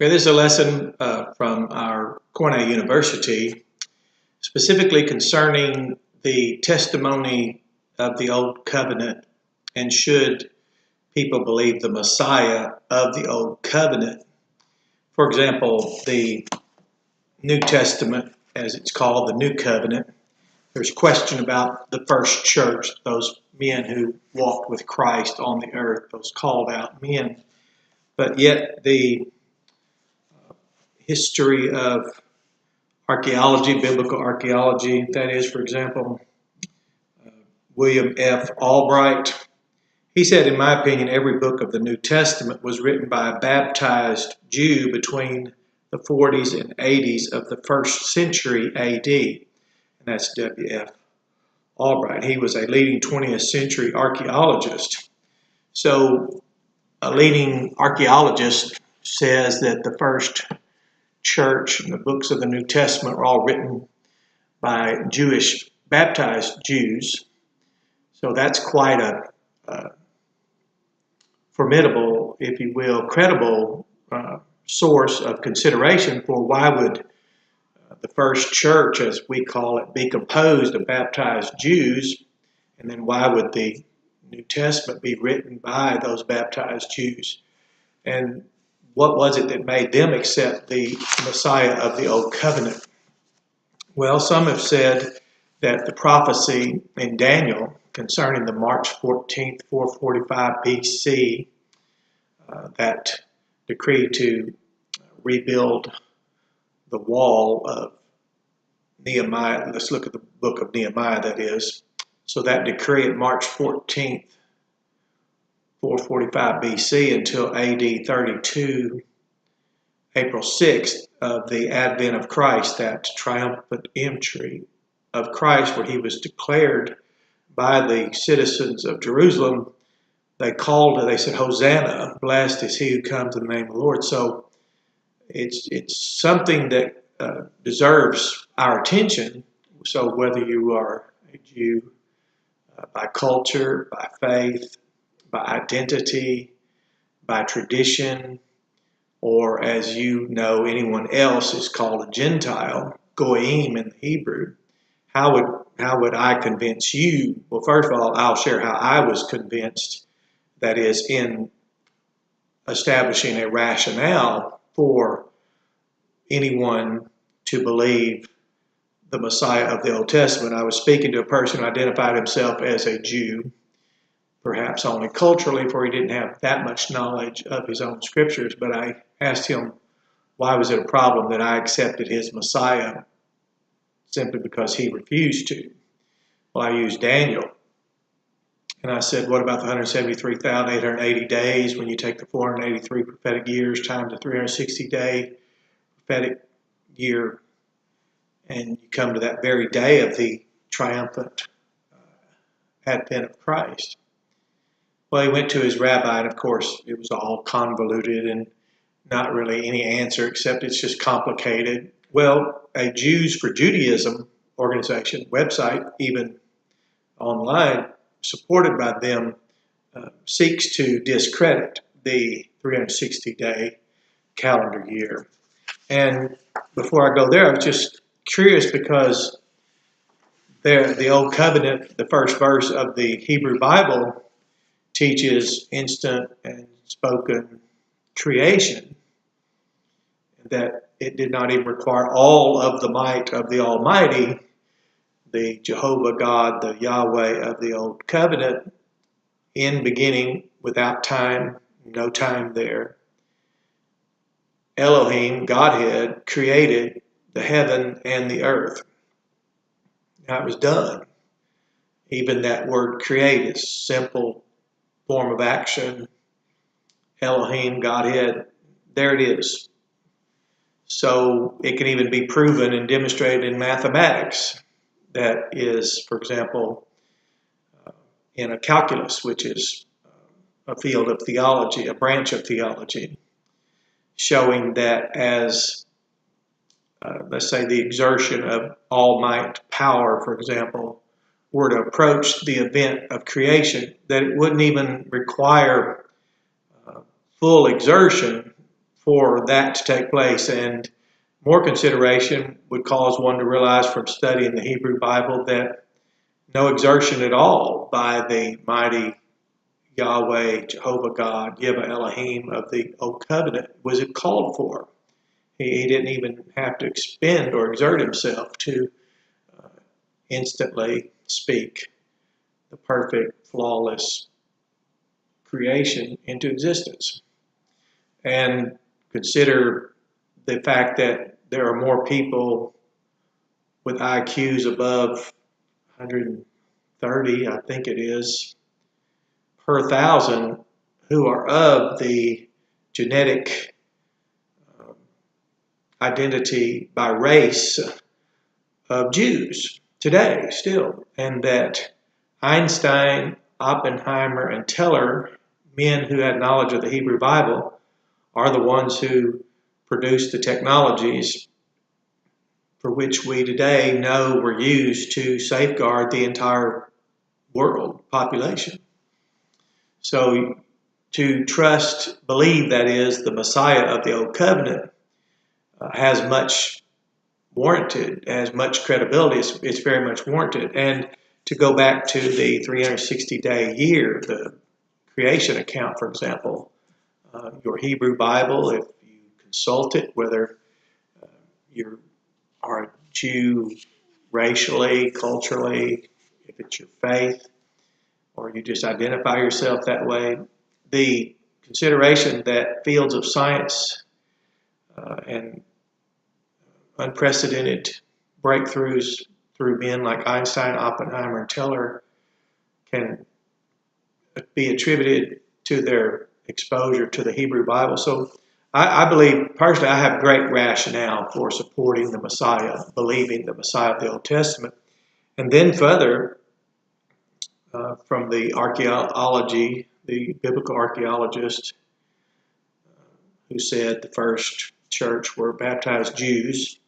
Okay, this is a lesson from our Cornell University, specifically concerning the testimony of the Old Covenant and should people believe the Messiah of the Old Covenant. For example, the New Testament, as it's called, the New Covenant, there's question about the first church, those men who walked with Christ on the earth, those called out men. But yet the history of archaeology, biblical archaeology, that is, for example, William F. Albright, he said, in my opinion, every book of the New Testament was written by a baptized Jew between the 40s and 80s of the first century A.D., and that's W.F. Albright. He was a leading 20th century archaeologist. So a leading archaeologist says that the first church and the books of the New Testament were all written by Jewish baptized Jews. So that's quite a formidable, if you will, credible source of consideration for why would the first church, as we call it, be composed of baptized Jews, and then why would the New Testament be written by those baptized Jews? And what was it that made them accept the Messiah of the Old Covenant? Well, some have said that the prophecy in Daniel concerning the March 14th, 445 BC, that decree to rebuild the wall of Nehemiah. Let's look at the book of Nehemiah, that is. So that decree at March 14th, 445 BC until AD 32, April 6th, of the advent of Christ, that triumphant entry of Christ, where he was declared by the citizens of Jerusalem. They said, Hosanna, blessed is he who comes in the name of the Lord. So it's something that deserves our attention. So whether you are a Jew by culture, by faith, by identity, by tradition, or as you know, anyone else is called a Gentile, goyim in the Hebrew. How would I convince you? Well, first of all, I'll share how I was convinced, that is, in establishing a rationale for anyone to believe the Messiah of the Old Testament. I was speaking to a person who identified himself as a Jew, perhaps only culturally, for he didn't have that much knowledge of his own scriptures, but I asked him, why was it a problem that I accepted his Messiah? Simply because he refused to. Well, I used Daniel. And I said, what about the 173,880 days when you take the 483 prophetic years times the 360-day prophetic year, and you come to that very day of the triumphant advent of Christ? Well, he went to his rabbi, and of course, it was all convoluted and not really any answer, except it's just complicated. Well, a Jews for Judaism organization, website, even online, supported by them, seeks to discredit the 360-day calendar year. And before I go there, I was just curious because the Old Covenant, the first verse of the Hebrew Bible, teaches instant and spoken creation, that it did not even require all of the might of the Almighty, the Jehovah God, the Yahweh of the Old Covenant, in beginning, without time, no time there. Elohim, Godhead, created the heaven and the earth. Now it was done. Even that word create is simple form of action. Elohim, Godhead, there it is. So it can even be proven and demonstrated in mathematics. That is, for example, in a calculus, which is a field of theology, a branch of theology, showing that as, let's say, the exertion of all might power, for example, were to approach the event of creation, that it wouldn't even require full exertion for that to take place. And more consideration would cause one to realize from studying the Hebrew Bible that no exertion at all by the mighty Yahweh, Jehovah God, Yahweh Elohim of the Old Covenant was it called for. He didn't even have to expend or exert himself to instantly speak the perfect, flawless creation into existence. And consider the fact that there are more people with IQs above 130, I think it is, per 1,000 who are of the genetic identity by race of Jews today still. And that Einstein, Oppenheimer, and Teller, men who had knowledge of the Hebrew Bible, are the ones who produced the technologies for which we today know were used to safeguard the entire world population. So to trust, believe, that is, the Messiah of the Old Covenant has much warranted, has much credibility. It's very much warranted. And to go back to the 360-day year, the creation account, for example, your Hebrew Bible, if you consult it, whether you are a Jew racially, culturally, if it's your faith, or you just identify yourself that way, the consideration that fields of science and unprecedented breakthroughs through men like Einstein, Oppenheimer, and Teller can be attributed to their exposure to the Hebrew Bible. So I believe, personally, I have great rationale for supporting the Messiah, believing the Messiah of the Old Testament. And then further, from the archaeology, the biblical archaeologist who said the first church were baptized Jews.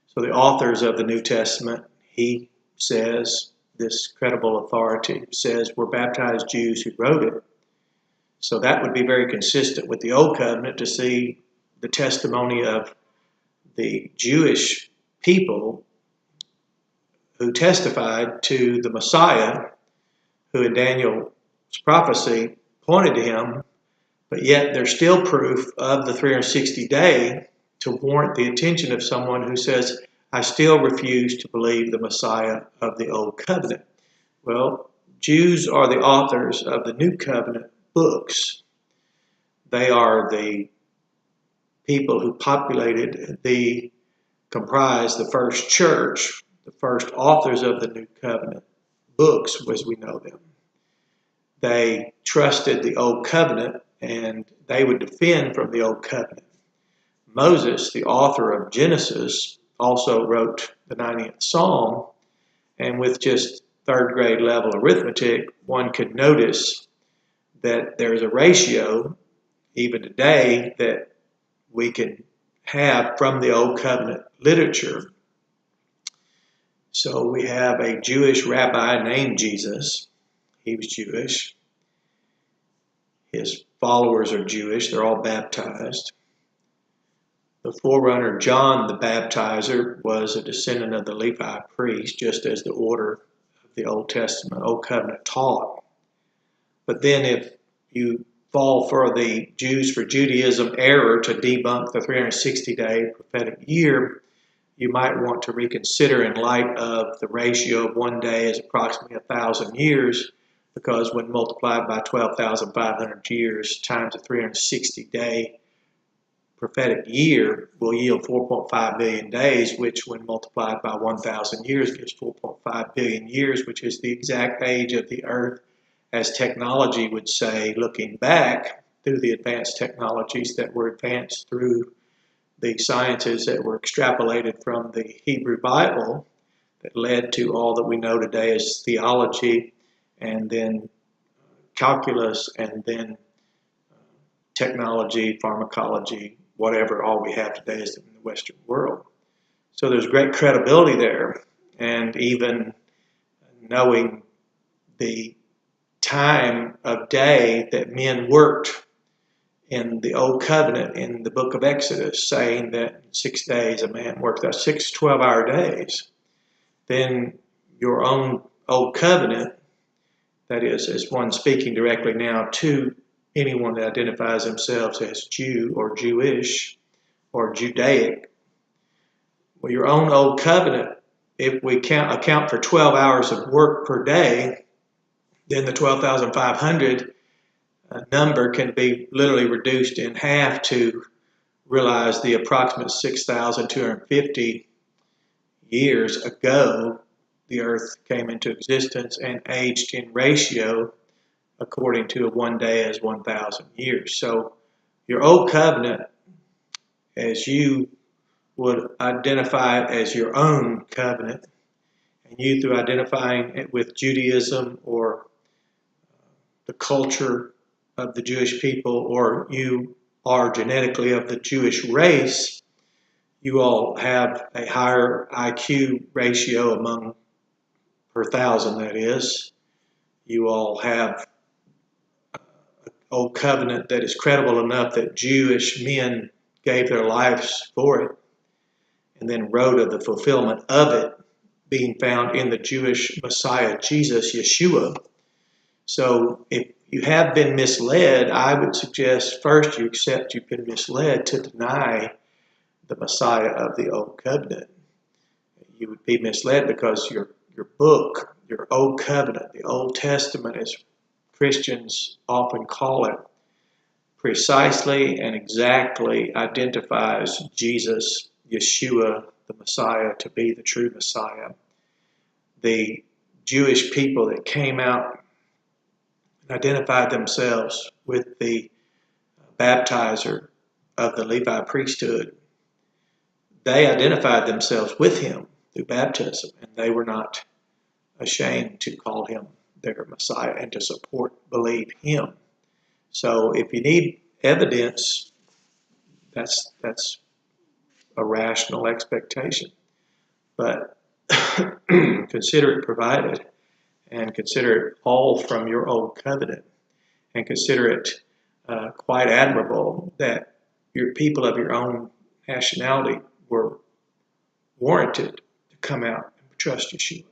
So the authors of the New Testament, he says, this credible authority says, were baptized Jews who wrote it. So that would be very consistent with the Old Covenant to see the testimony of the Jewish people who testified to the Messiah, who in Daniel's prophecy pointed to him, but yet there's still proof of the 360-day to warrant the attention of someone who says, I still refuse to believe the Messiah of the Old Covenant. Well, Jews are the authors of the New Covenant books. They are the people who comprised the first church, the first authors of the New Covenant books as we know them. They trusted the Old Covenant and they would defend from the Old Covenant. Moses, the author of Genesis, also wrote the 90th Psalm, and with just third grade level arithmetic, one could notice that there's a ratio, even today, that we can have from the Old Covenant literature. So we have a Jewish rabbi named Jesus. He was Jewish. His followers are Jewish. They're all baptized. The forerunner, John the Baptizer, was a descendant of the Levi priest, just as the order of the Old Testament, Old Covenant taught. But then if you fall for the Jews for Judaism error to debunk the 360-day prophetic year, you might want to reconsider in light of the ratio of one day is approximately 1,000 years, because when multiplied by 12,500 years times a 360-day prophetic year will yield 4.5 billion days, which when multiplied by 1,000 years gives 4.5 billion years, which is the exact age of the earth, as technology would say, looking back through the advanced technologies that were advanced through the sciences that were extrapolated from the Hebrew Bible that led to all that we know today as theology, and then calculus, and then technology, pharmacology, whatever all we have today is in the Western world. So there's great credibility there, and even knowing the time of day that men worked in the Old Covenant in the book of Exodus, saying that in 6 days a man works out 6 12-hour days. Then your own Old Covenant, that is, as one speaking directly now to anyone that identifies themselves as Jew or Jewish or Judaic, well, your own Old Covenant, if we account for 12 hours of work per day, then the 12,500 number can be literally reduced in half to realize the approximate 6,250 years ago the earth came into existence and aged in ratio according to a 1 day as 1,000 years. So your Old Covenant, as you would identify it as your own covenant, and you through identifying it with Judaism or the culture of the Jewish people, or you are genetically of the Jewish race, you all have a higher IQ ratio among per thousand, that is. You all have an Old Covenant that is credible enough that Jewish men gave their lives for it and then wrote of the fulfillment of it being found in the Jewish Messiah, Jesus, Yeshua. So if you have been misled, I would suggest first you accept you've been misled to deny the Messiah of the Old Covenant. You would be misled because your book, your Old Covenant, the Old Testament, as Christians often call it, precisely and exactly identifies Jesus, Yeshua, the Messiah, to be the true Messiah. The Jewish people that came out and identified themselves with the baptizer of the Levi priesthood, they identified themselves with him through baptism, and they were not ashamed to call him their Messiah and to believe him. So if you need evidence, that's a rational expectation. But consider it provided, and consider it all from your Old Covenant, and consider it quite admirable that your people of your own nationality were warranted to come out and trust Yeshua.